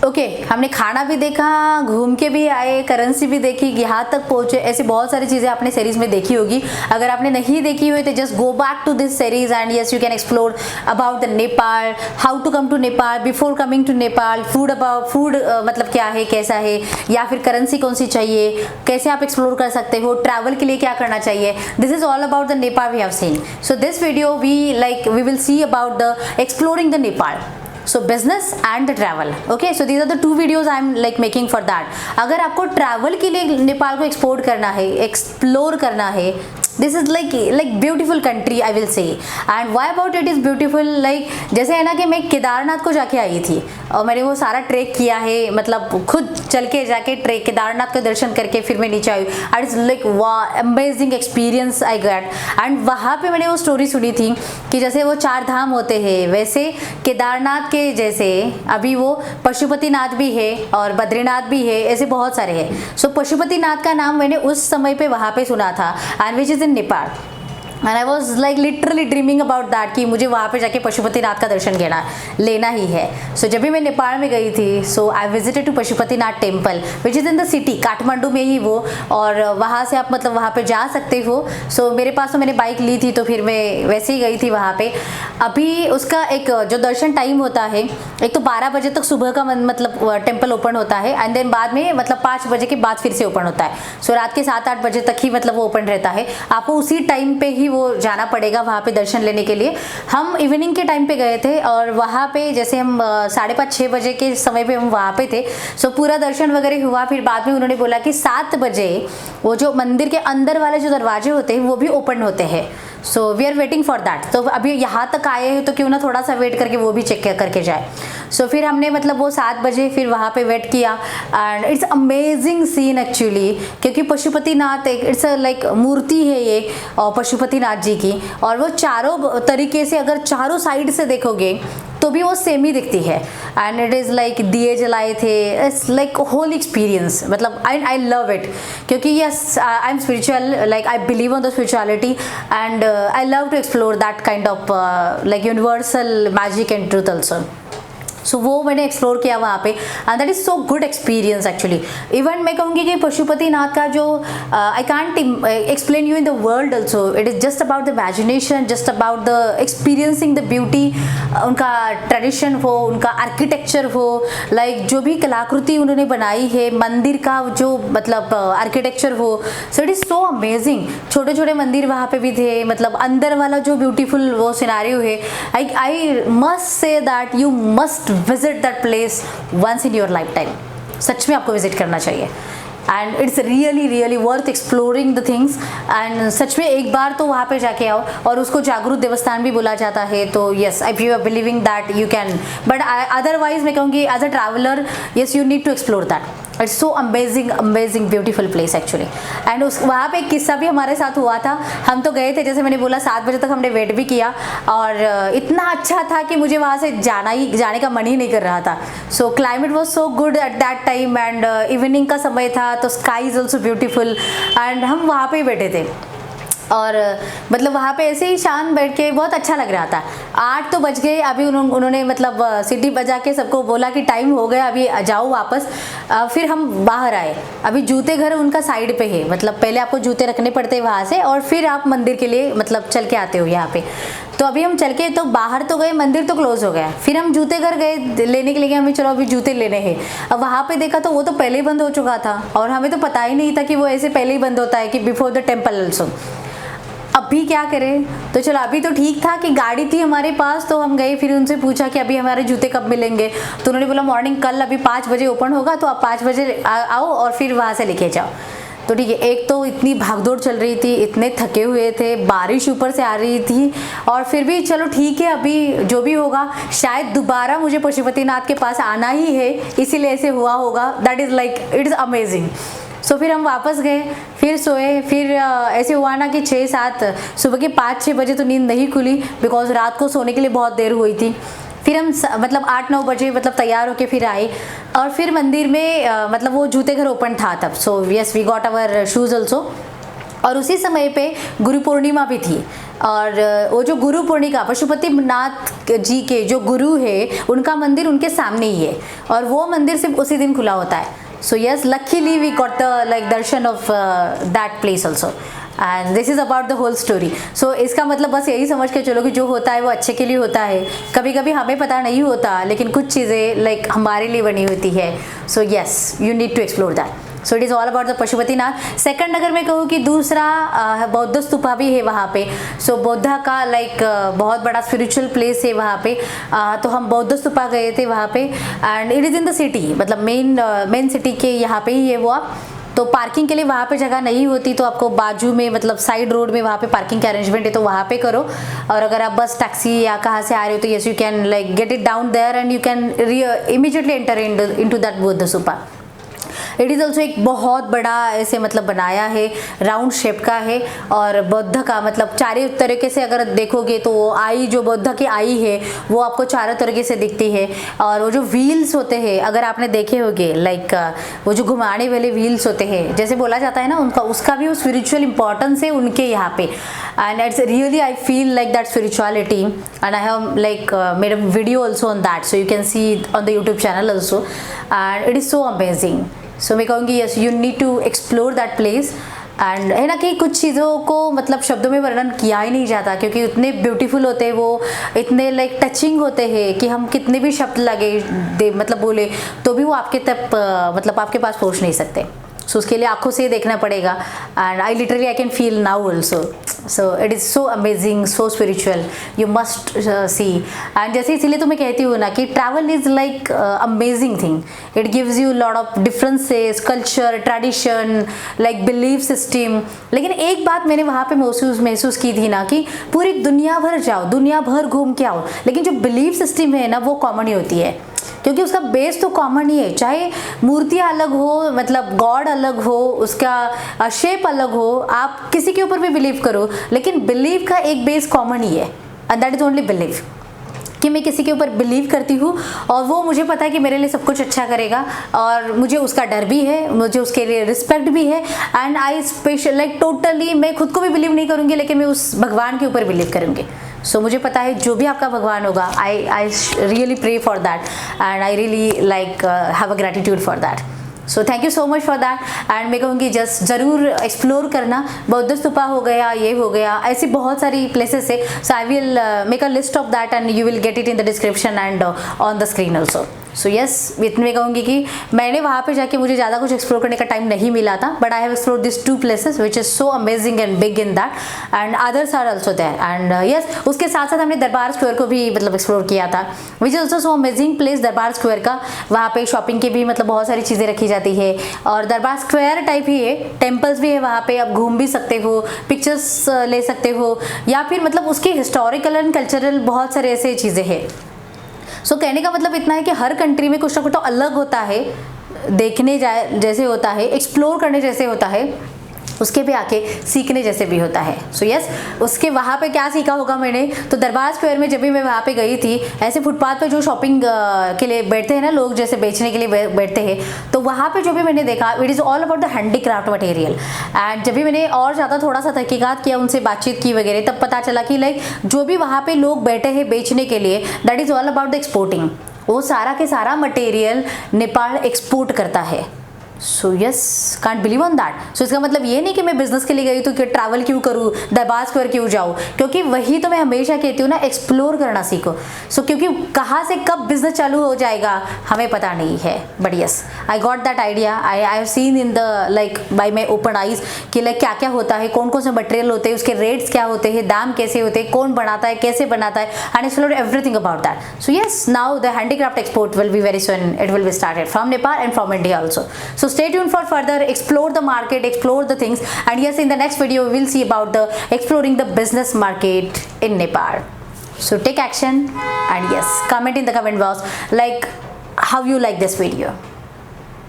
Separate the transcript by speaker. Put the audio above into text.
Speaker 1: Okay हमने खाना भी देखा, घूम के भी आए, करेंसी भी देखी, यहाँ तक पहुंचे, ऐसी बहुत सारी चीज़ें आपने सीरीज में देखी होगी। अगर आपने नहीं देखी हुई तो just go back to this series and yes you can explore about the Nepal, how to come to Nepal, before coming to Nepal, food मतलब क्या है, कैसा है, या फिर करेंसी कौन सी चाहिए, कैसे आप एक्सप्लोर कर सकते हो, ट्रैवल के लिए क्या करना चाहिए। This is all about the Nepal we have seen. So this video we will see about the exploring the Nepal, so business and the travel. Okay, so these are the two videos I am like making for that. अगर आपको travel के लिए नेपाल को export करना है, explore करना है, this is like beautiful country I will say. And why about it is beautiful, like जैसे है ना कि मैं केदारनाथ को जाके आई थी और मैंने वो सारा ट्रैक किया है, मतलब खुद चल के जाके ट्रैक केदारनाथ का दर्शन करके फिर मैं नीचे आई। एंड इट्स लाइक वाह amazing experience I got. And वहाँ पे मैंने वो स्टोरी सुनी थी कि जैसे वो 4 धाम होते हैं वैसे केदारनाथ के जैसे अभी वो पशुपतिनाथ भी है और बद्रीनाथ भी है, ऐसे बहुत सारे हैं। सो पशुपतिनाथ का नाम मैंने उस समय पे वहाँ पे सुना था and which is in Nepal, and I was like literally dreaming about that कि मुझे वहाँ पे जाके पशुपतिनाथ का दर्शन लेना ही है। सो जब भी मैं नेपाल में गई थी so I visited to Pashupatinath temple which is in the city, Kathmandu में ही वो, और वहाँ से आप मतलब वहाँ पे जा सकते हो। सो मेरे पास तो मैंने बाइक ली थी तो फिर मैं वैसे ही गई थी वहाँ पे। अभी उसका एक जो दर्शन टाइम होता है, एक तो 12 बजे तक सुबह का मतलब टेम्पल ओपन होता है एंड देन बाद में मतलब 5 बजे के बाद फिर से ओपन होता है। सो रात के 7-8 बजे तक ही मतलब वो ओपन रहता है। आपको उसी टाइम पे ही वो जाना पड़ेगा वहाँ पे दर्शन लेने के लिए। हम इवनिंग के टाइम पे गए थे और वहाँ पे जैसे हम 5:30-6 बजे के समय पे हम वहाँ पे थे। सो पूरा दर्शन वगैरह हुआ। फिर बाद में उन्होंने बोला कि 7 बजे वो जो मंदिर के अंदर वाले जो दरवाजे होते हैं वो भी ओपन होते हैं। So we are waiting for that. तो अभी यहाँ तक आए हैं तो क्यों ना थोड़ा सा वेट करके वो भी चेक करके जाए। सो फिर हमने मतलब वो 7 बजे फिर वहाँ पे वेट किया and it's amazing scene actually, क्योंकि पशुपतिनाथ एक इट्स लाइक मूर्ति है ये पशुपतिनाथ जी की, और वो चारों तरीके से अगर चारों साइड से देखोगे तो भी वो सेम ही दिखती है। एंड इट इज़ लाइक दिए जलाए थे, इट्स लाइक होल एक्सपीरियंस, मतलब आई लव इट, क्योंकि yes I am spiritual, like I believe on the spirituality and I love to explore that kind of like universal magic and truth also. So वो मैंने explore किया वहाँ पे and that is so good experience actually. Even मैं कहूँगी कि पशुपतिनाथ का जो I can't explain you in the world also, it is just about the imagination, just about the experiencing the beauty. उनका ट्रेडिशन हो, उनका आर्किटेक्चर हो, लाइक जो भी कलाकृति उन्होंने बनाई है, मंदिर का जो मतलब आर्किटेक्चर हो, सो इट इज़ सो अमेजिंग। छोटे छोटे मंदिर वहाँ पे भी थे, मतलब अंदर वाला जो ब्यूटीफुल वो सिनारियो है, I must say that you must visit that place once in your life time. सच में आपको विजिट करना चाहिए and it's really really worth exploring the things. And सच में एक बार तो वहाँ पे जाके आओ, और उसको जागरूक देवस्थान भी बोला जाता है। तो yes I you are believing that you can, but otherwise मैं कहूँगी as a traveller yes you need to explore that. It's so amazing amazing beautiful place actually. And उस वहाँ पे एक किस्सा भी हमारे साथ हुआ था। हम तो गए थे, जैसे मैंने बोला 7 बजे तक हमने वेट भी किया, और इतना अच्छा था कि मुझे वहाँ से जाने का मन ही नहीं कर रहा था। सो climate was so good at that time and evening का समय था, तो sky is also beautiful and हम वहाँ पे ही बैठे थे और मतलब वहाँ पे ऐसे ही शांत बैठ के बहुत अच्छा लग रहा था। 8 तो बज गए। अभी उन्होंने मतलब सीटी बजा के सबको बोला कि टाइम हो गया, अभी जाओ वापस। फिर हम बाहर आए। अभी जूते घर उनका साइड पे है, मतलब पहले आपको जूते रखने पड़ते हैं वहाँ से, और फिर आप मंदिर के लिए मतलब चल के आते हो यहाँ पे। तो अभी हम चल के तो बाहर तो गए, मंदिर तो क्लोज हो गया। फिर हम जूते घर गए लेने के लिए, हमें चलो अभी जूते लेने हैं। अब वहाँ पे देखा तो वो तो पहले ही बंद हो चुका था, और हमें तो पता ही नहीं था कि वो ऐसे पहले ही बंद होता है कि बिफोर द टेम्पल ऑल्सो। अभी क्या करें, तो चलो अभी तो ठीक था कि गाड़ी थी हमारे पास, तो हम गए। फिर उनसे पूछा कि अभी हमारे जूते कब मिलेंगे, तो उन्होंने बोला मॉर्निंग कल अभी 5 बजे ओपन होगा, तो आप 5 बजे आओ और फिर वहाँ से लेके जाओ। तो ठीक है। एक तो इतनी भागदौड़ चल रही थी, इतने थके हुए थे, बारिश ऊपर से आ रही थी, और फिर भी चलो ठीक है, अभी जो भी होगा शायद दोबारा मुझे पशुपतिनाथ के पास आना ही है, इसीलिए ऐसे हुआ होगा। That is like it's amazing. So फिर हम वापस गए, फिर सोए। फिर ऐसे हुआ ना कि 6-7 सुबह के 5-6 बजे तो नींद नहीं खुली, बिकॉज रात को सोने के लिए बहुत देर हुई थी। फिर हम मतलब 8-9 बजे मतलब तैयार होके फिर आए, और फिर मंदिर में मतलब वो जूते घर ओपन था तब। So yes we got our shoes also, और उसी समय पे गुरु पूर्णिमा भी थी। और वो जो गुरु पूर्णिमा पशुपति नाथ जी के जो गुरु है उनका मंदिर उनके सामने ही है और वो मंदिर सिर्फ उसी दिन खुला होता है। So yes, luckily we got the like darshan of that place also and this is about the whole story. So इसका मतलब बस यही समझ के चलो कि जो होता है वो अच्छे के लिए होता है। कभी कभी हमें पता नहीं होता लेकिन कुछ चीज़ें लाइक हमारे लिए बनी होती है। So yes, you need to explore that. So it is all about the Pashupatinath. Second अगर मैं कहूँ कि दूसरा बौद्ध स्तूपा भी है वहाँ पे। सो बौद्ध का लाइक बहुत बड़ा स्पिरिचुअल प्लेस है वहाँ पे। तो हम बौद्ध स्तूपा गए थे वहाँ पे and it is in the city, मतलब मेन सिटी के यहाँ पे ही है वो। आप तो पार्किंग के लिए वहाँ पे जगह नहीं होती तो आपको बाजू में मतलब साइड रोड में वहाँ पे पार्किंग का अरेंजमेंट है तो वहाँ पे करो। और अगर आप बस टैक्सी या कहाँ से आ रहे हो तो yes, you can like get it down there and you can immediately enter into that Boudha stupa. It is also एक बहुत बड़ा ऐसे मतलब बनाया है, राउंड शेप का है और बौद्ध का मतलब चारों तरीके से अगर देखोगे तो आई जो बौद्ध की आई है वो आपको चारों तरीके से दिखती है। और वो जो व्हील्स होते हैं अगर आपने देखे होंगे लाइक वो जो घुमाने वाले व्हील्स होते हैं जैसे बोला जाता है ना उनका, उसका भी वो स्पिरिचुअल इंपॉर्टेंस है उनके यहाँ पे। And it's really I feel like that spirituality and I have like made a video also on that, so you can see on the YouTube channel also and it is so amazing. So मैं कहूँगी yes, you need to explore that place. And है ना कि कुछ चीज़ों को मतलब शब्दों में वर्णन किया ही नहीं जाता क्योंकि उतने ब्यूटीफुल होते हैं वो, इतने लाइक टचिंग होते हैं कि हम कितने भी शब्द लगे दे मतलब बोले तो भी वो आपके तक मतलब आपके पास पहुँच नहीं सकते। सो उसके लिए आंखों से देखना पड़ेगा and I literally I can feel now also. So it is so amazing, so spiritual, you must see. And जैसे इसीलिए तो मैं कहती हूँ ना कि travel is like amazing thing. It gives you lot of differences, culture, tradition, like belief system. लेकिन एक बात मैंने वहाँ पे महसूस की थी ना कि पूरी दुनिया भर जाओ, दुनिया भर घूम के आओ, लेकिन जो बिलीफ सिस्टम है ना वो कॉमन ही होती है क्योंकि उसका बेस तो कॉमन ही है। चाहे मूर्तियाँ अलग हो, मतलब गॉड अलग हो, उसका शेप अलग हो, आप किसी के ऊपर भी बिलीव करो लेकिन बिलीव का एक बेस कॉमन ही है and that is only believe. कि मैं किसी के ऊपर बिलीव करती हूँ और वो मुझे पता है कि मेरे लिए सब कुछ अच्छा करेगा और मुझे उसका डर भी है, मुझे उसके लिए रिस्पेक्ट भी है and I special like totally मैं खुद को भी बिलीव नहीं करूँगी लेकिन मैं उस भगवान के ऊपर बिलीव करूँगी। सो मुझे पता है जो भी आपका भगवान होगा, I really pray for that and I really like have a gratitude for that. So thank you so much for that and मैं कहूँगी जस्ट ज़रूर एक्सप्लोर करना। बौद्ध स्तूपा हो गया, ये हो गया, ऐसी बहुत सारी प्लेसेस है। So I will make a list of that and you will get it in the description and on the screen also. So yes, इतने कहूँगी कि मैंने वहाँ पे जाके मुझे ज़्यादा कुछ एक्सप्लोर करने का टाइम नहीं मिला था but I have explore this 2 places which is so amazing and big in that and others are also there and yes, उसके साथ साथ हमने दरबार स्क्वायर को भी मतलब एक्सप्लोर किया था which is also so amazing place. दरबार स्क्वायर का वहाँ पे शॉपिंग की भी मतलब बहुत सारी चीज़ें रखी जाती है और दरबार स्क्वायर टाइप ही है, टेम्पल्स भी है वहाँ पे, आप घूम भी सकते हो, पिक्चर्स ले सकते हो या फिर मतलब उसके हिस्टोरिकल एंड कल्चरल बहुत सारे ऐसे चीज़ें हैं। सो कहने का मतलब इतना है कि हर कंट्री में कुछ ना कुछ तो अलग होता है, देखने जाए जैसे होता है, एक्सप्लोर करने जैसे होता है, उसके भी आके सीखने जैसे भी होता है। सो यस, उसके वहाँ पे क्या सीखा होगा मैंने, तो दरबार स्क्वायर में जब भी मैं वहाँ पे गई थी, ऐसे फुटपाथ पे जो शॉपिंग के लिए बैठते हैं ना लोग, जैसे बेचने के लिए बैठते हैं, तो वहाँ पे जो भी मैंने देखा it is all about the handicraft material. And जब भी मैंने और ज़्यादा थोड़ा सा तहकीकात किया, उनसे बातचीत की वगैरह, तब पता चला कि लाइक जो भी वहाँ पे लोग बैठे हैं बेचने के लिए, that is all about the exporting. वो सारा के सारा मटेरियल नेपाल एक्सपोर्ट करता है। So yes, can't believe on that. So इसका मतलब ये नहीं कि मैं बिजनेस के लिए गई तो कि ट्रैवल क्यों करूँ, दरबार स्क्वायर क्यों जाऊँ, क्योंकि वही तो मैं हमेशा कहती हूँ ना, एक्सप्लोर करना सीखो। सो क्योंकि कहाँ से कब बिजनेस चालू हो जाएगा हमें पता नहीं है but yes, I got that idea, I have seen in the like bye my open eyes कि लाइक क्या क्या होता है, कौन कौन से मटेरियल होते हैं, उसके रेट्स क्या होते हैं, दाम कैसे होते हैं, कौन बनाता है, कैसे बनाता है, and explore everything about that. So yes, now the handicraft export will be very soon, it will be started from Nepal and from India also. So stay tuned for further, explore the market, explore the things, and yes, in the next video we will see about the exploring the business market in Nepal. So take action and yes, comment in the comment box like how you like this video.